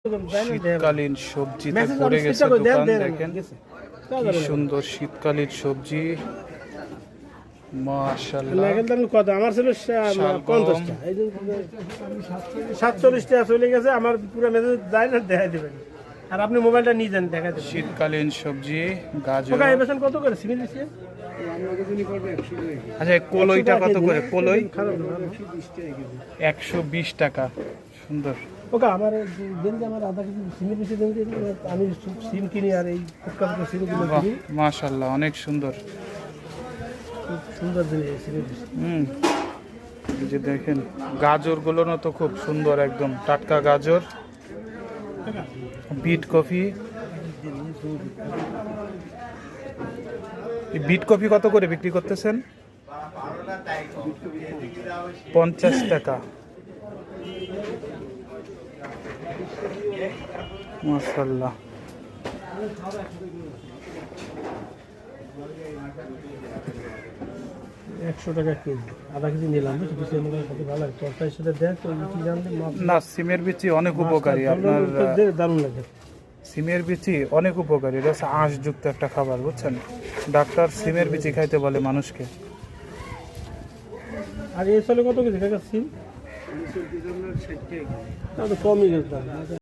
শীতকালীন সবজিতে ভরে গেছে দোকান। দেখেন কি সুন্দর শীতকালীন সবজি, মাশাআল্লাহ। কত আমার ছিল 50টা, এই যে 47টা চলে গেছে। আমার পুরো মেসেজ যায় না, দেখাই দেবেন। আর আপনি মোবাইলটা নিয়ে যান, দেখাই দেবেন। শীতকালীন সবজি, গাজর। ওটা এবেশন কত করে সিমেন্ট দিচ্ছে? আচ্ছা, কলইটা কত করে? কলই 120 টাকা। সুন্দর। ওকে আমার দেন যে আমার আধা কেজি সিমেন্ট দিচ্ছে, দেন যে আমি সিম কিনি আর এই ফুটকার সিমগুলো কিনি। মাশাআল্লাহ, অনেক সুন্দর। খুব সুন্দর জিনিস সিমেন্ট দিচ্ছে। এই যে দেখেন গাজরগুলো তো খুব সুন্দর, একদম টাটকা গাজর। বিট কফি, বিট কফি কত করে বিক্রি করতেছেন? 50 টাকা। মাশাআল্লাহ। 100 টাকা কেজি, আধা কেজি নিলাম। ভালো লাগে তরকারির সাথে দেখ তো কি জানলে না, সিমের বিচি অনেক উপকারী। আপনার দারুণ লাগে। সিমের বিচি অনেক উপকারী, এটা হচ্ছে আঁশযুক্ত একটা খাবার, বুঝছেন? ডাক্তার সিমের বিচি খাইতে বলে মানুষকে। আর এই চলে কত কেজি কাকা সিম? কমই গেছে।